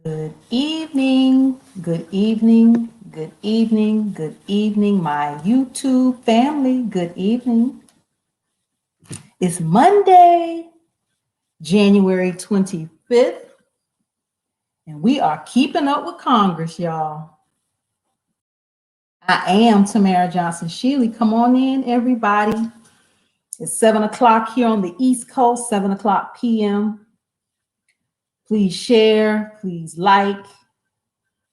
Good evening, good evening, good evening, good evening, my YouTube family. Good evening. It's Monday, January 25th, and we are keeping up with Congress, y'all. I am Tamara Johnson Shealy. Come on in, everybody. It's 7 o'clock here on the East Coast, 7 o'clock p.m. Please share, please like,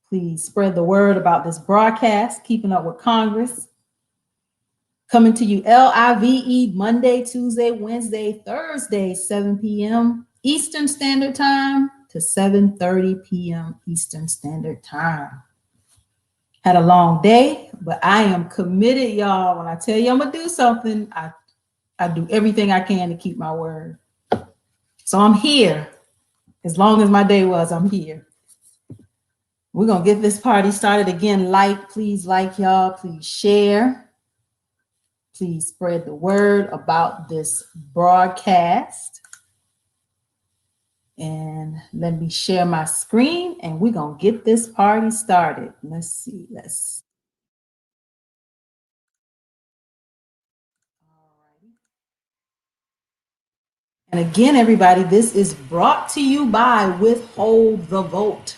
please spread the word about this broadcast, Keeping Up with Congress. Coming to you LIVE Monday, Tuesday, Wednesday, Thursday, 7 p.m. Eastern Standard Time to 7:30 p.m. Eastern Standard Time. Had a long day, but I am committed, y'all. When I tell you I'm going to do something, I do everything I can to keep my word. So I'm here. As long as my day was, I'm here. We're going to get this party started again. Please like, y'all. Please share. Please spread the word about this broadcast. And let me share my screen and we're going to get this party started. Let's see. And again, everybody, this is brought to you by Withhold the Vote.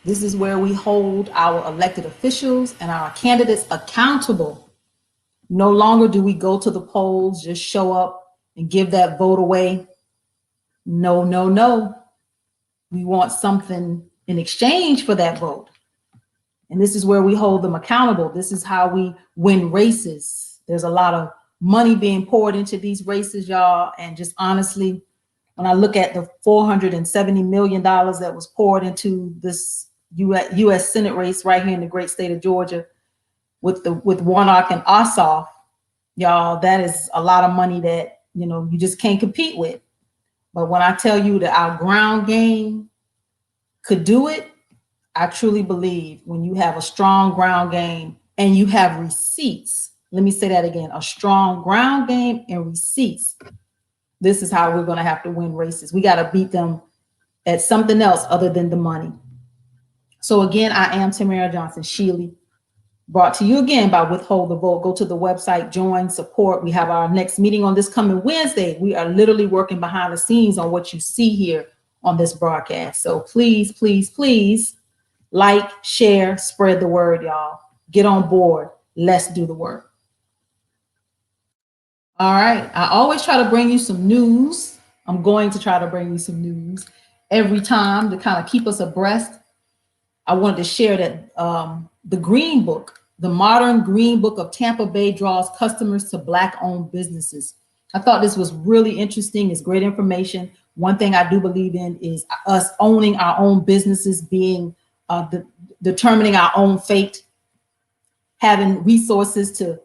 This is where we hold our elected officials and our candidates accountable. No longer do we go to the polls, just show up and give that vote away. No, no, no. We want something in exchange for that vote. And this is where we hold them accountable. This is how we win races. There's a lot of money being poured into these races, y'all. And just honestly, when I look at the $470 million that was poured into this U.S. Senate race right here in the great state of Georgia with Warnock and Ossoff, y'all, that is a lot of money that, you just can't compete with. But when I tell you that our ground game could do it, I truly believe when you have a strong ground game and you have receipts, let me say that again, a strong ground game and receipts, this is how we're going to have to win races. We got to beat them at something else other than the money. So again, I am Tamara Johnson Shealy, brought to you again by Withhold the Vote. Go to the website, join, support. We have our next meeting on this coming Wednesday. We are literally working behind the scenes on what you see here on this broadcast. So please, please, please like, share, spread the word, y'all. Get on board. Let's do the work. All right. I always try to bring you some news. I'm going to try to bring you some news every time to kind of keep us abreast. I wanted to share that the Green Book, the modern Green Book of Tampa Bay, draws customers to Black-owned businesses. I thought this was really interesting. It's great information. One thing I do believe in is us owning our own businesses, being determining our own fate, having resources to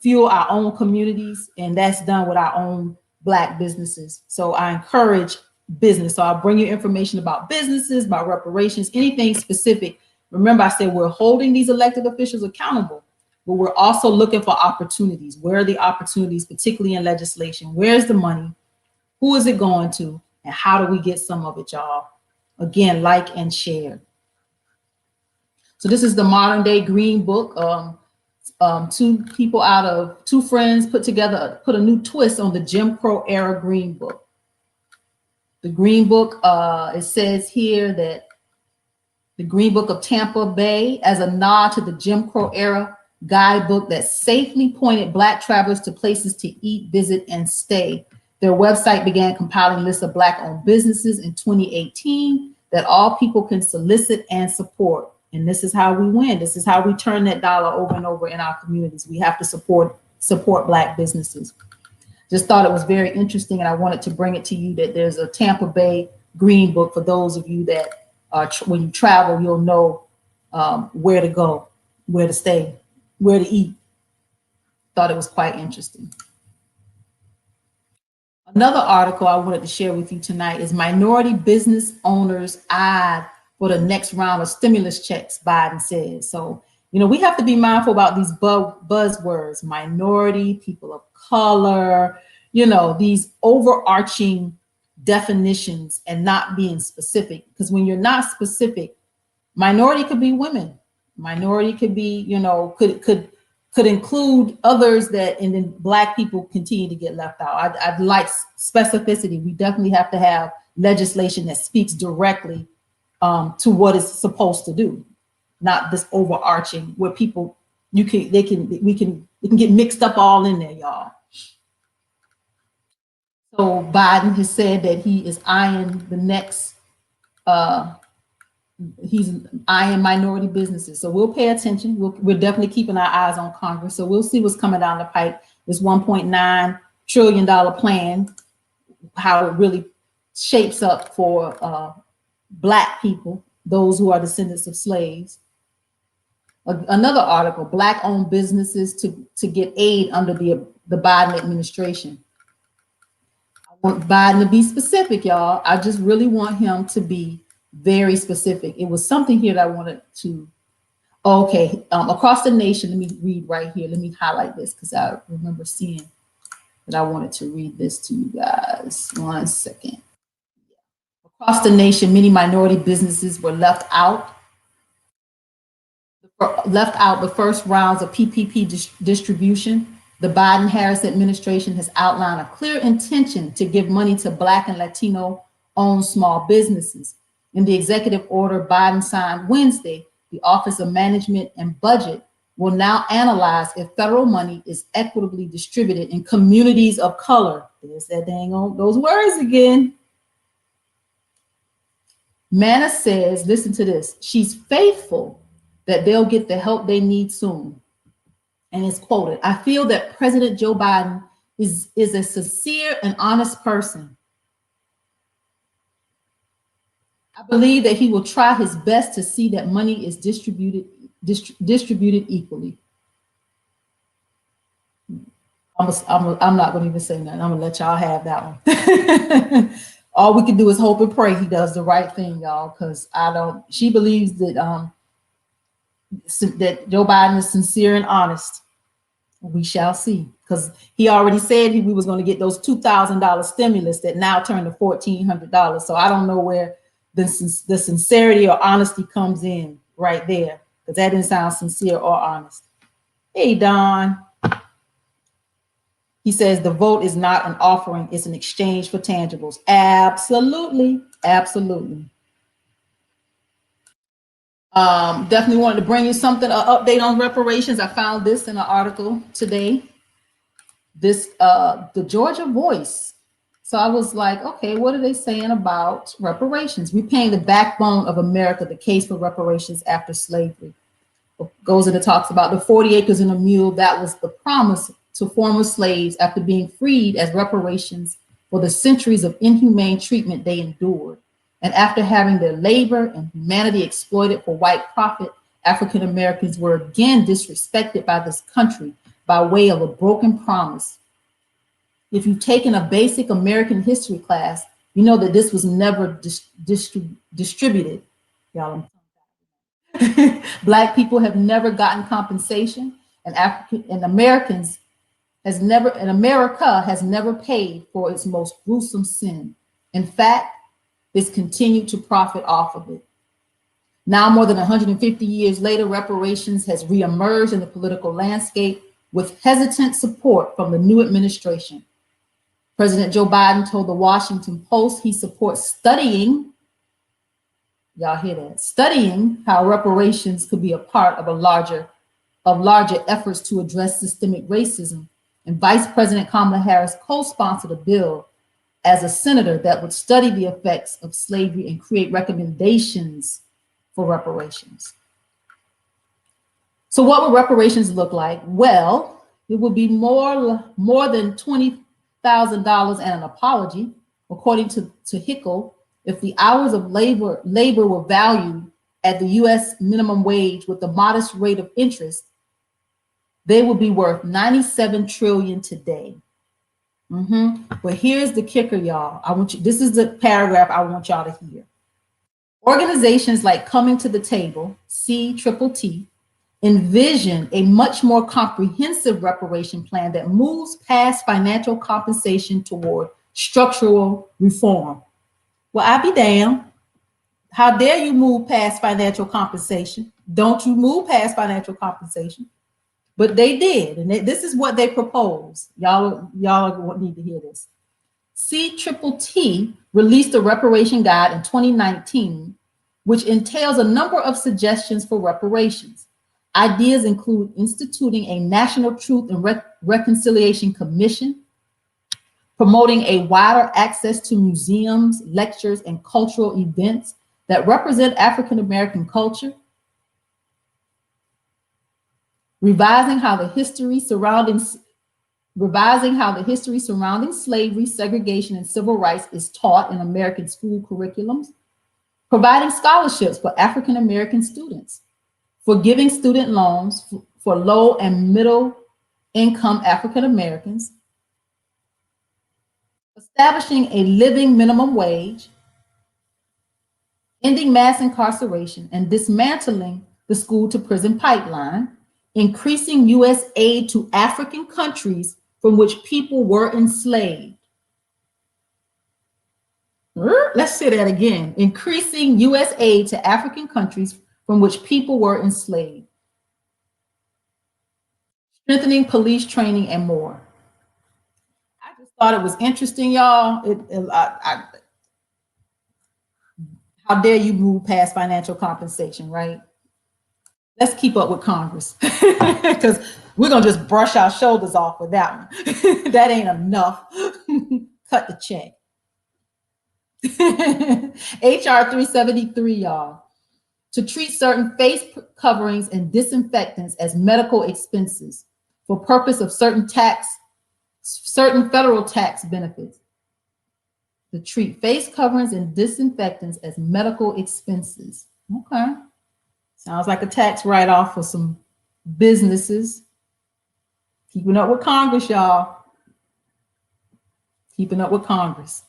fuel our own communities, and that's done with our own Black businesses. So I encourage business. So I'll bring you information about businesses, about reparations, anything specific. Remember, I said we're holding these elected officials accountable, but we're also looking for opportunities. Where are the opportunities, particularly in legislation? Where's the money? Who is it going to? And how do we get some of it, y'all? Again, like and share. So this is the modern day Green Book. Two friends put a new twist on the Jim Crow era Green Book. The Green Book, it says here that the Green Book of Tampa Bay, as a nod to the Jim Crow era guidebook that safely pointed Black travelers to places to eat, visit, and stay. Their website began compiling lists of Black-owned businesses in 2018 that all people can solicit and support. And this is how we win. This is how we turn that dollar over and over in our communities. We have to support Black businesses. Just thought it was very interesting, and I wanted to bring it to you that there's a Tampa Bay Green Book for those of you that when you travel, you'll know where to go, where to stay, where to eat. Thought it was quite interesting. Another article I wanted to share with you tonight is minority business owners eyed for the next round of stimulus checks, Biden says. So, we have to be mindful about these buzzwords, minority, people of color, these overarching definitions and not being specific. Because when you're not specific, minority could be women, minority could be, you know, could include others that, and then Black people continue to get left out. I'd like specificity. We definitely have to have legislation that speaks directly to what it's supposed to do, not this overarching where people we can get mixed up all in there, y'all. So Biden has said that he is eyeing the next he's eyeing minority businesses. So we'll pay attention. We're definitely keeping our eyes on Congress. So we'll see what's coming down the pipe. This $1.9 trillion plan, how it really shapes up for Black people, those who are descendants of slaves. Another article, Black-owned businesses to get aid under the Biden administration. I want Biden to be specific, y'all. I just really want him to be very specific. It was something here that I wanted to, okay, across the nation, let me read right here. Let me highlight this because I remember seeing that I wanted to read this to you guys. 1 second. Across the nation, many minority businesses were left out the first rounds of PPP distribution. The Biden-Harris administration has outlined a clear intention to give money to Black and Latino-owned small businesses. In the executive order Biden signed Wednesday, the Office of Management and Budget will now analyze if federal money is equitably distributed in communities of color. There's that dang on those words again. Manna says, listen to this, she's faithful that they'll get the help they need soon. And it's quoted, I feel that President Joe Biden is a sincere and honest person. I believe that he will try his best to see that money is distributed equally. I'm not going to even say nothing. I'm going to let y'all have that one. All we can do is hope and pray he does the right thing, y'all, because she believes that that Joe Biden is sincere and honest. We shall see, because he already said we was going to get those $2,000 stimulus that now turned to $1,400. So I don't know where the sincerity or honesty comes in right there, because that didn't sound sincere or honest. Hey, Don. He says the vote is not an offering, it's an exchange for tangibles. Absolutely, absolutely. Definitely wanted to bring you something, an update on reparations. I found this in an article today. This, the Georgia Voice. So I was like, okay, what are they saying about reparations? Repaying the backbone of America, the case for reparations after slavery. It goes and it talks about the 40 acres and a mule. That was the promise to former slaves after being freed as reparations for the centuries of inhumane treatment they endured. And after having their labor and humanity exploited for white profit, African Americans were again disrespected by this country by way of a broken promise. If you've taken a basic American history class, you know that this was never distributed. Y'all, Black people have never gotten compensation, and America has never paid for its most gruesome sin. In fact, it's continued to profit off of it. Now, more than 150 years later, reparations has reemerged in the political landscape with hesitant support from the new administration. President Joe Biden told the Washington Post he supports studying, y'all hear that, studying how reparations could be a part of larger efforts to address systemic racism. And Vice President Kamala Harris co-sponsored a bill as a senator that would study the effects of slavery and create recommendations for reparations. So what would reparations look like? Well, it would be more than $20,000 and an apology, according to Hickel. If the hours of labor were valued at the U.S. minimum wage with a modest rate of interest, they would be worth $97 trillion today. But here's the kicker, y'all. This is the paragraph I want y'all to hear. Organizations like Coming to the Table, CTTT, envision a much more comprehensive reparation plan that moves past financial compensation toward structural reform. Well, I be damned. How dare you move past financial compensation? Don't you move past financial compensation? But they did, and this is what they proposed. Y'all need to hear this. CTTT released a reparation guide in 2019, which entails a number of suggestions for reparations. Ideas include instituting a National Truth and Reconciliation Commission, promoting a wider access to museums, lectures, and cultural events that represent African American culture, revising how the history surrounding slavery, segregation, and civil rights is taught in American school curriculums, providing scholarships for African American students, forgiving student loans for low and middle income African Americans, establishing a living minimum wage, ending mass incarceration, and dismantling the school to prison pipeline, increasing U.S. aid to African countries from which people were enslaved. Let's say that again. Increasing U.S. aid to African countries from which people were enslaved. Strengthening police training and more. I just thought it was interesting, y'all. How dare you move past financial compensation, right? Let's keep up with Congress because we're going to just brush our shoulders off with that one. That ain't enough. Cut the check. HR 373, y'all, to treat certain face coverings and disinfectants as medical expenses for purpose of certain federal tax benefits. To treat face coverings and disinfectants as medical expenses. Okay. Sounds like a tax write-off for some businesses. Keeping up with Congress, y'all. Keeping up with Congress.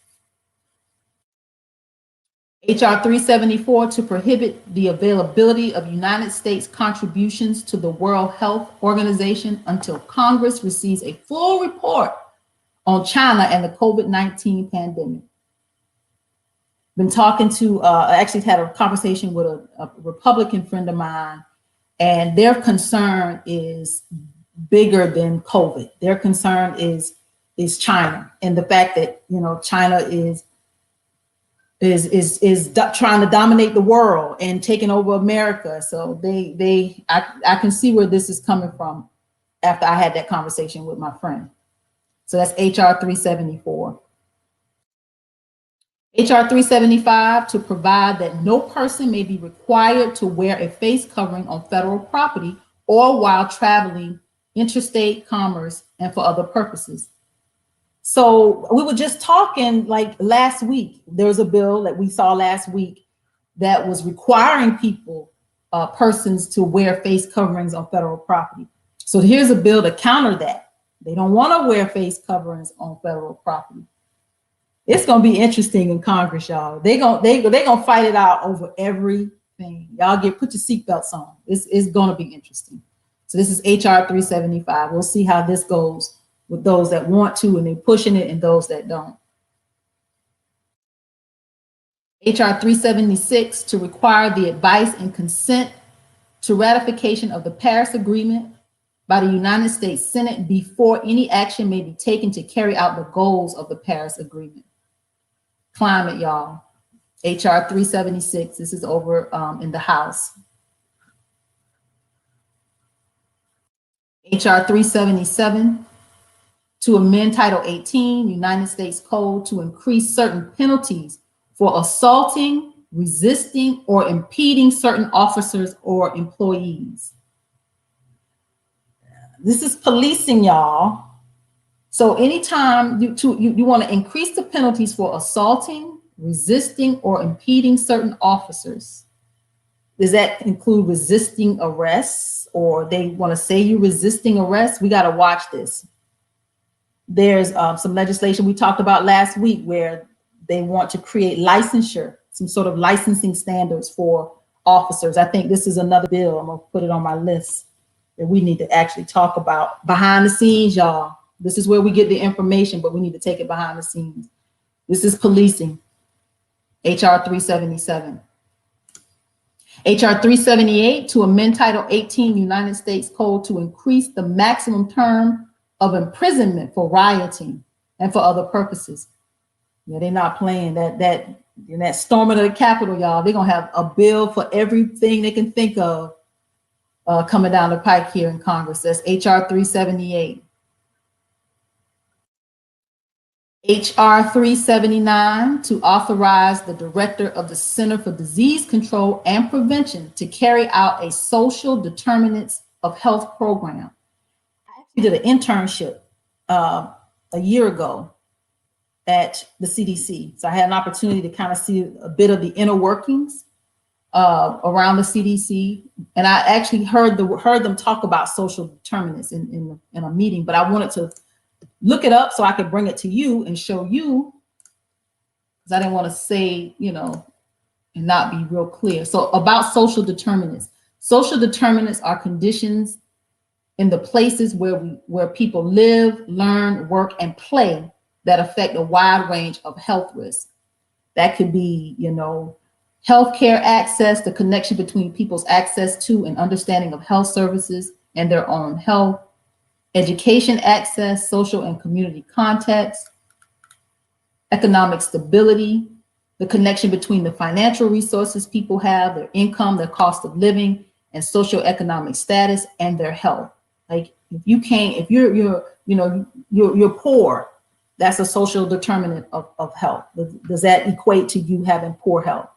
HR 374 to prohibit the availability of United States contributions to the World Health Organization until Congress receives a full report on China and the COVID-19 pandemic. Been talking to, I actually had a conversation with a Republican friend of mine, and their concern is bigger than COVID. Their concern is China and the fact that, China is trying to dominate the world and taking over America. So I can see where this is coming from after I had that conversation with my friend. So that's HR 374. HR 375 to provide that no person may be required to wear a face covering on federal property or while traveling interstate commerce and for other purposes. So we were just talking like last week, there was a bill that we saw last week that was requiring persons to wear face coverings on federal property. So here's a bill to counter that. They don't want to wear face coverings on federal property. It's going to be interesting in Congress, y'all. They're gonna fight it out over everything. Y'all put your seatbelts on. It's going to be interesting. So this is HR 375. We'll see how this goes with those that want to and they're pushing it and those that don't. HR 376 to require the advice and consent to ratification of the Paris Agreement by the United States Senate before any action may be taken to carry out the goals of the Paris Agreement. Climate, y'all. HR 376. This is over in the House. HR 377 to amend Title 18 United States Code to increase certain penalties for assaulting, resisting, or impeding certain officers or employees. This is policing, y'all. So anytime you want to increase the penalties for assaulting, resisting, or impeding certain officers. Does that include resisting arrests, or they want to say you're resisting arrest? We got to watch this. There's some legislation we talked about last week where they want to create licensure, some sort of licensing standards for officers. I think this is another bill. I'm going to put it on my list that we need to actually talk about behind the scenes, y'all. This is where we get the information, but we need to take it behind the scenes. This is policing, HR 377. HR 378 to amend Title 18 United States Code to increase the maximum term of imprisonment for rioting and for other purposes. Yeah, they're not playing that in that storming of the Capitol, y'all. They're gonna have a bill for everything they can think of coming down the pike here in Congress. That's HR 378. HR 379 to authorize the director of the Center for Disease Control and Prevention to carry out a social determinants of health program. I actually did an internship a year ago at the CDC. So I had an opportunity to kind of see a bit of the inner workings around the CDC. And I actually heard them talk about social determinants in a meeting, but I wanted to look it up so I could bring it to you and show you, because I didn't want to say, and not be real clear. So about social determinants. Social determinants are conditions in the places where people live, learn, work, and play that affect a wide range of health risks. That could be, healthcare access, the connection between people's access to and understanding of health services and their own health, education access, social and community context, economic stability, the connection between the financial resources people have, their income, their cost of living, and socioeconomic status, and their health. Like if you're poor, that's a social determinant of health. Does that equate to you having poor health?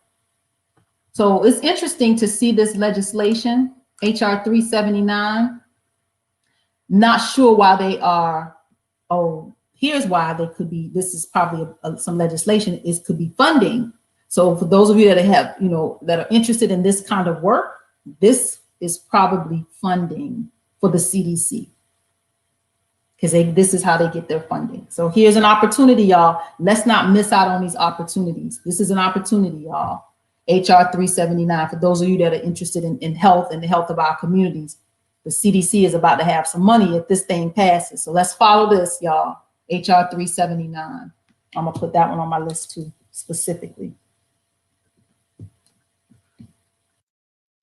So it's interesting to see this legislation, HR 379. Not sure why they are. Oh, here's why they could be. This is probably some legislation. It could be funding. So for those of you that have, that are interested in this kind of work, this is probably funding for the CDC, because this is how they get their funding. So here's an opportunity, y'all. Let's not miss out on these opportunities. This is an opportunity, y'all. HR 379, for those of you that are interested in health and the health of our communities. The CDC is about to have some money if this thing passes. So let's follow this, y'all. HR 379. I'm gonna put that one on my list too, specifically.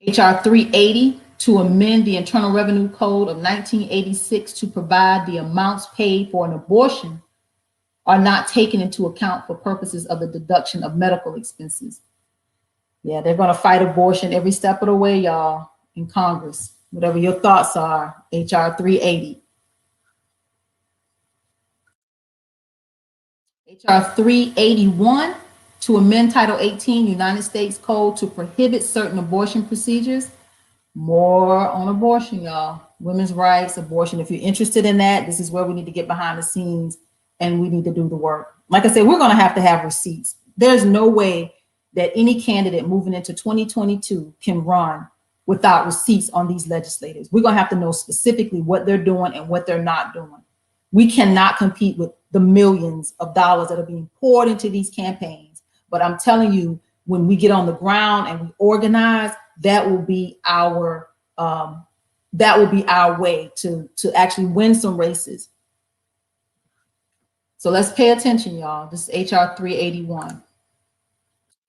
HR 380 to amend the Internal Revenue Code of 1986 to provide the amounts paid for an abortion are not taken into account for purposes of the deduction of medical expenses. Yeah, they're gonna fight abortion every step of the way, y'all, in Congress. Whatever your thoughts are, HR 380. HR 381 to amend Title 18 United States Code to prohibit certain abortion procedures. More on abortion, y'all. Women's rights, abortion. If you're interested in that, this is where we need to get behind the scenes and we need to do the work. Like I said, we're going to have receipts. There's no way that any candidate moving into 2022 can run without receipts on these legislators. We're going to have to know specifically what they're doing and what they're not doing. We cannot compete with the millions of dollars that are being poured into these campaigns. But I'm telling you, when we get on the ground and we organize, that will be our way to actually win some races. So let's pay attention, y'all. This is HR 381.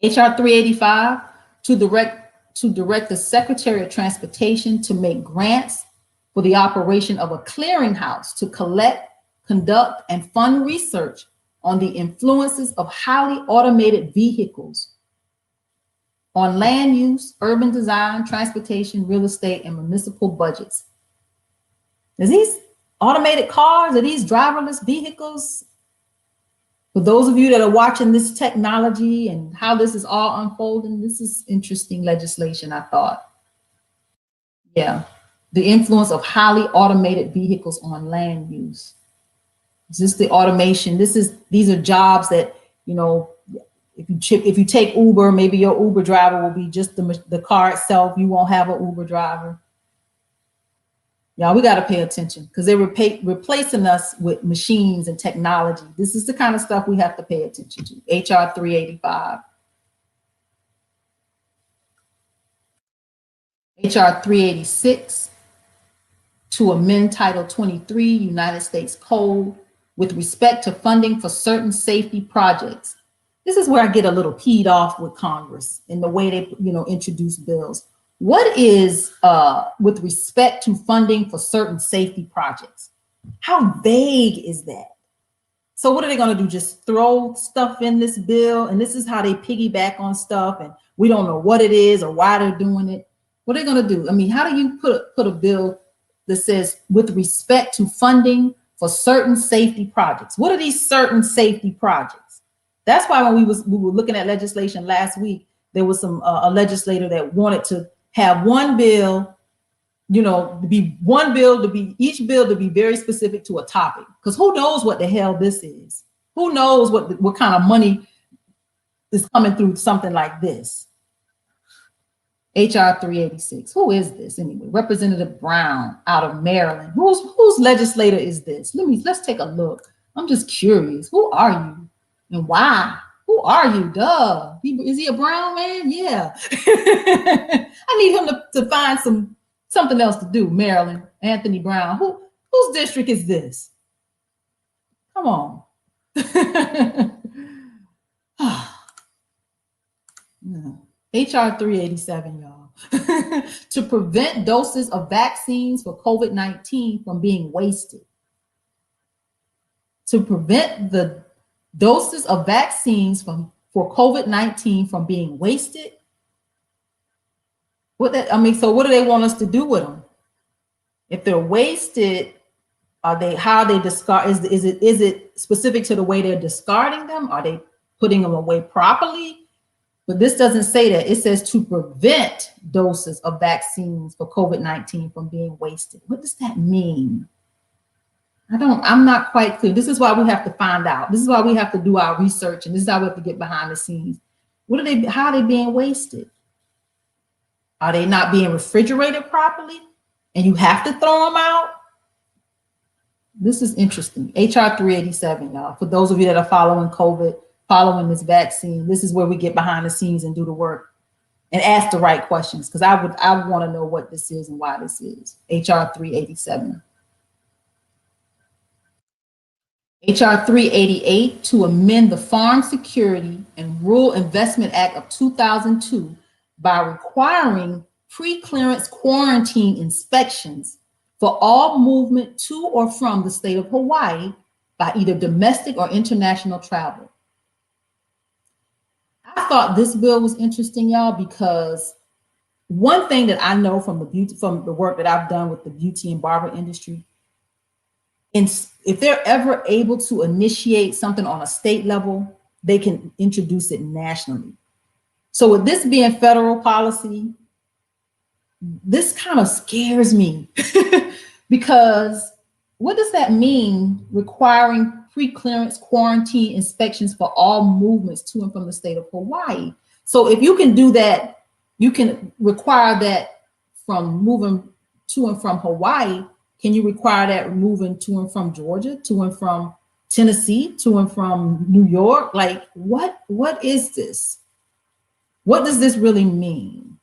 HR 385 to direct the Secretary of Transportation to make grants for the operation of a clearinghouse to collect, conduct, and fund research on the influences of highly automated vehicles on land use, urban design, transportation, real estate, and municipal budgets. Is these automated cars, are these driverless vehicles? For those of you that are watching this technology and how this is all unfolding, this is interesting legislation, I thought. Yeah, the influence of highly automated vehicles on land use. Is this the automation? These are jobs that, if you take Uber, maybe your Uber driver will be just the car itself. You won't have an Uber driver. Y'all, we got to pay attention because they're replacing us with machines and technology. This is the kind of stuff we have to pay attention to. HR 385. HR 386 to amend Title 23 United States Code with respect to funding for certain safety projects. This is where I get a little peed off with Congress in the way they, introduce bills. What is with respect to funding for certain safety projects? How vague is that? So what are they going to do? Just throw stuff in this bill? And this is how they piggyback on stuff, and we don't know what it is or why they're doing it. What are they going to do? I mean, how do you put a bill that says with respect to funding for certain safety projects? What are these certain safety projects? That's why when we were looking at legislation last week, there was a legislator that wanted to have one bill, each bill to be very specific to a topic. Because who knows what the hell this is? Who knows what kind of money is coming through something like this? HR 386. Who is this anyway? Representative Brown out of Maryland. Whose legislator is this? Let's take a look. I'm just curious. Who are you and why? Who are you? Duh. Is he a Brown man? Yeah. I need him to find something else to do. Maryland, Anthony Brown. Whose district is this? Come on. HR 387, y'all. To prevent doses of vaccines for COVID-19 from being wasted. To prevent the doses of vaccines for COVID-19 from being wasted. So what do they want us to do with them? If they're wasted, how are they discard? Is it specific to the way they're discarding them? Are they putting them away properly? But this doesn't say that. It says to prevent doses of vaccines for COVID-19 from being wasted. What does that mean? I'm not quite clear. This is why we have to find out. This is why we have to do our research, and this is how we have to get behind the scenes. How are they being wasted? Are they not being refrigerated properly? And you have to throw them out? This is interesting. HR 387, y'all. For those of you that are following COVID, following this vaccine, this is where we get behind the scenes and do the work and ask the right questions, because I want to know what this is and why this is. HR 387. HR 388 to amend the Farm Security and Rural Investment Act of 2002 by requiring pre-clearance quarantine inspections for all movement to or from the state of Hawaii by either domestic or international travel. I thought this bill was interesting, y'all, because one thing that I know from the work that I've done with the beauty and barber industry, and if they're ever able to initiate something on a state level, they can introduce it nationally. So with this being federal policy, this kind of scares me because what does that mean, requiring pre-clearance quarantine inspections for all movements to and from the state of Hawaii? So if you can do that, you can require that from moving to and from Hawaii. Can you require that moving to and from Georgia, to and from Tennessee, to and from New York? Like, what is this? What does this really mean?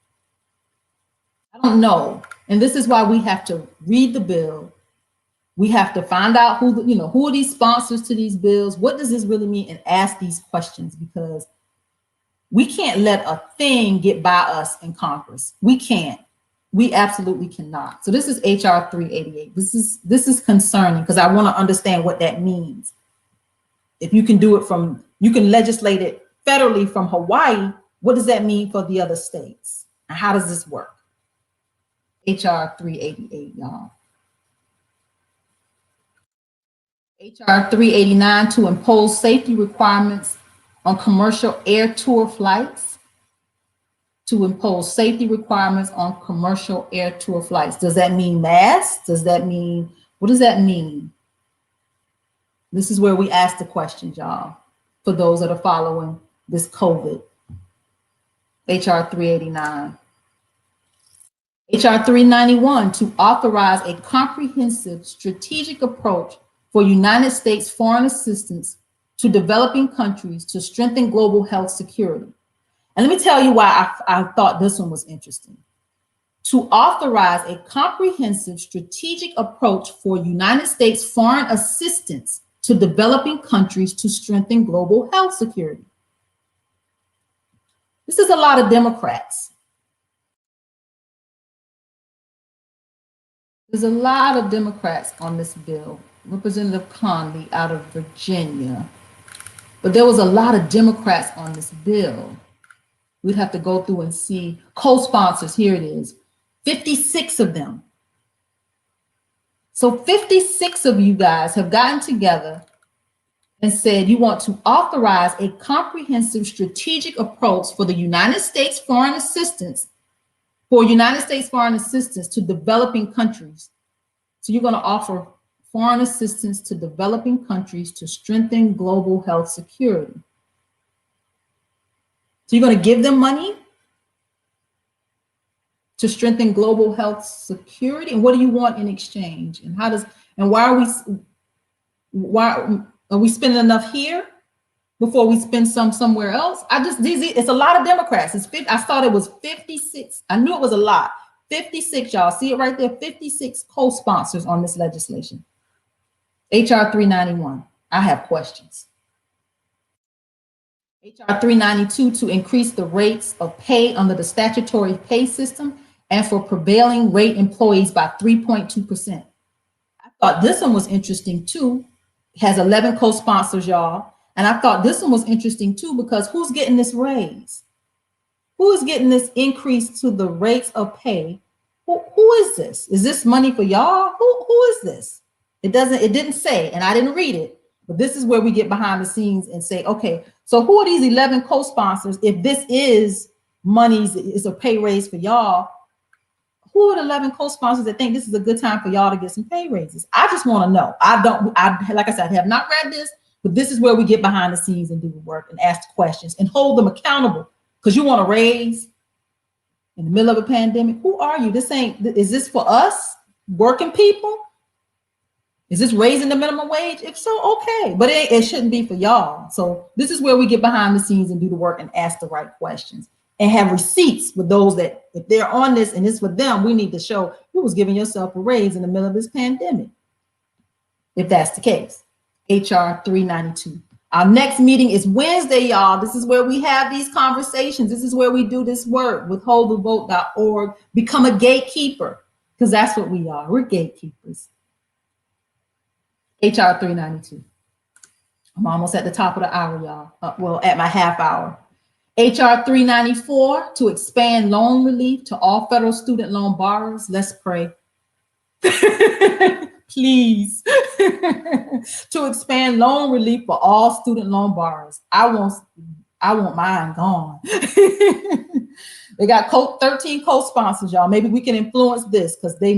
I don't know. And this is why we have to read the bill. We have to find out who are these sponsors to these bills? What does this really mean? And ask these questions, because we can't let a thing get by us in Congress. We can't. We absolutely cannot. So this is HR 388. This is concerning, because I want to understand what that means. If you can do it you can legislate it federally from Hawaii, what does that mean for the other states? And how does this work? HR 388, y'all. HR 389 to impose safety requirements on commercial air tour flights. To impose safety requirements on commercial air tour flights. Does that mean masks? What does that mean? This is where we ask the questions, y'all, for those that are following this COVID. HR 389. HR 391 to authorize a comprehensive strategic approach for United States foreign assistance to developing countries to strengthen global health security. And let me tell you why I thought this one was interesting. To authorize a comprehensive strategic approach for United States foreign assistance to developing countries to strengthen global health security. This is a lot of Democrats. There's a lot of Democrats on this bill. Representative Conley out of Virginia. But there was a lot of Democrats on this bill. We'd have to go through and see co-sponsors. Here it is, 56 of them. So 56 of you guys have gotten together and said you want to authorize a comprehensive strategic approach for the United States foreign assistance, to developing countries. So you're going to offer foreign assistance to developing countries to strengthen global health security. So you're going to give them money to strengthen global health security, and what do you want in exchange? And how does, and why are we spending enough here before we spend some somewhere else? It's a lot of Democrats. I thought it was 56. I knew it was a lot. 56, y'all. See it right there? 56 co-sponsors on this legislation. HR 391. I have questions. HR 392 to increase the rates of pay under the statutory pay system and for prevailing rate employees by 3.2%. I thought this one was interesting too. It has 11 co-sponsors, y'all. And I thought this one was interesting too, because who's getting this raise? Who is getting this increase to the rates of pay? Who is this? Is this money for y'all? Who is this? It didn't say, and I didn't read it, but this is where we get behind the scenes and say, okay, so who are these 11 co-sponsors? If this is monies, it's a pay raise for y'all, who are the 11 co-sponsors that think this is a good time for y'all to get some pay raises? I just want to know. Like I said, I have not read this, but this is where we get behind the scenes and do the work and ask questions and hold them accountable. Because you want to raise in the middle of a pandemic. Who are you? Is this for us, working people? Is this raising the minimum wage? If so, okay, but it shouldn't be for y'all. So this is where we get behind the scenes and do the work and ask the right questions and have receipts with those that, if they're on this and it's for them, we need to show you was giving yourself a raise in the middle of this pandemic. If that's the case. HR 392. Our next meeting is Wednesday, y'all. This is where we have these conversations. This is where we do this work. Withholdthevote.org. Become a gatekeeper, because that's what we are. We're gatekeepers. HR 392. I'm almost at the top of the hour, y'all. Well, at my half hour. HR 394 to expand loan relief to all federal student loan borrowers. Let's pray. Please. To expand loan relief for all student loan borrowers. I want mine gone. They got 13 co-sponsors, y'all. Maybe we can influence this because we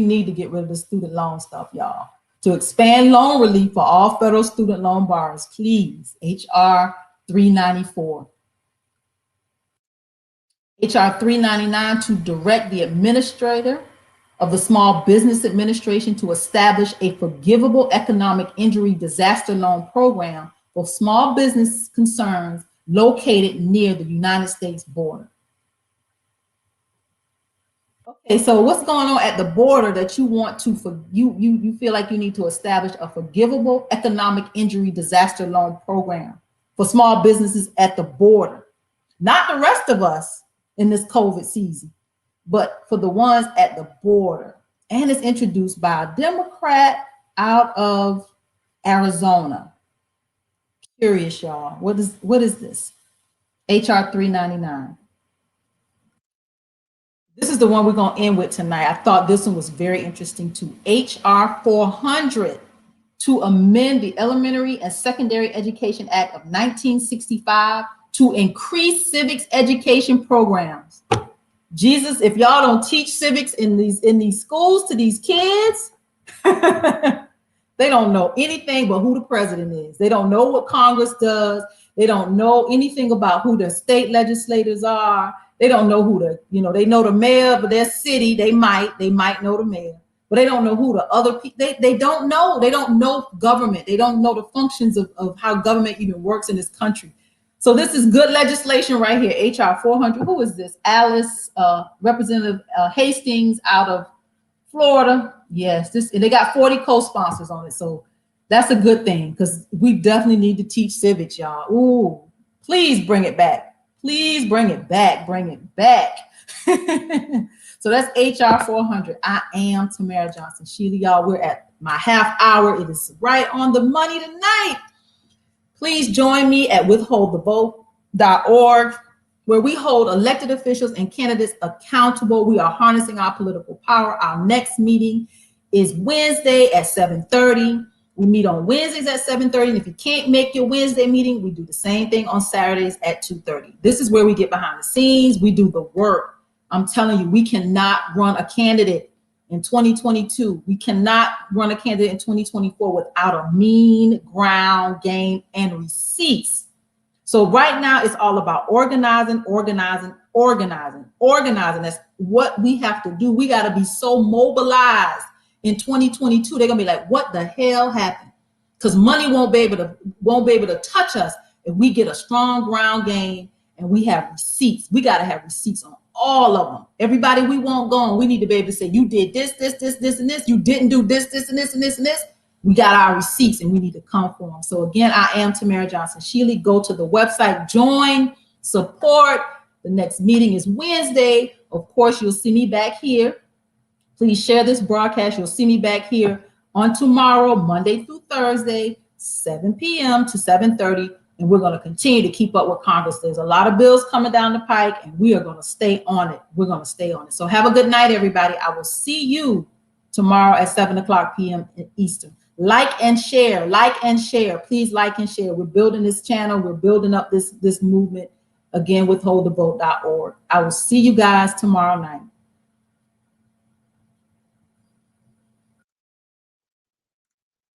need to get rid of the student loan stuff, y'all. To expand loan relief for all federal student loan borrowers, please. HR 394. HR 399 to direct the administrator of the Small Business Administration to establish a forgivable economic injury disaster loan program for small business concerns located near the United States border. Okay, so what's going on at the border that you want to, you feel like you need to establish a forgivable economic injury disaster loan program for small businesses at the border? Not the rest of us in this COVID season, but for the ones at the border. And it's introduced by a Democrat out of Arizona. Curious, y'all. What is this? HR 399. This is the one we're going to end with tonight. I thought this one was very interesting too. HR 400 to amend the Elementary and Secondary Education Act of 1965 to increase civics education programs. Jesus, if y'all don't teach civics in these schools to these kids, they don't know anything but who the president is. They don't know what Congress does. They don't know anything about who the state legislators are. They don't know who they know the mayor of their city. They might know the mayor, but they don't know who the other people, they don't know. They don't know government. They don't know the functions of how government even works in this country. So this is good legislation right here, HR 400. Who is this? Alice, Representative Hastings out of Florida, yes, this, and they got 40 co-sponsors on it, so that's a good thing because we definitely need to teach civics, y'all. Ooh, please bring it back. Please bring it back. Bring it back. So that's HR 400. I am Tamara Johnson Shealy, y'all. We're at my half hour. It is right on the money tonight. Please join me at withholdthevote.org, where we hold elected officials and candidates accountable. We are harnessing our political power. Our next meeting is Wednesday at 7:30. We meet on Wednesdays at 7:30. And if you can't make your Wednesday meeting, we do the same thing on Saturdays at 2:30. This is where we get behind the scenes. We do the work. I'm telling you, we cannot run a candidate in 2022. We cannot run a candidate in 2024 without a mean ground game and receipts. So right now it's all about organizing. That's what we have to do. We got to be so mobilized in 2022. They're gonna be like, what the hell happened? Because money won't be able to touch us if we get a strong ground game and we have receipts. We got to have receipts on all of them. Everybody we want gone, we need to be able to say, you did this, and this. You didn't do this, and this, and this, and this. We got our receipts and we need to come for them. So again, I am Tamara Johnson Shealy. Go to the website, join, support. The next meeting is Wednesday. Of course, you'll see me back here. Please share this broadcast. You'll see me back here on tomorrow, Monday through Thursday, 7 p.m. to 7:30. And we're going to continue to keep up with Congress. There's a lot of bills coming down the pike, and we are going to stay on it. We're going to stay on it. So have a good night, everybody. I will see you tomorrow at 7 o'clock p.m. Eastern. Like and share. Please like and share. We're building this channel. We're building up this movement. Again, withholdthevote.org. I will see you guys tomorrow night.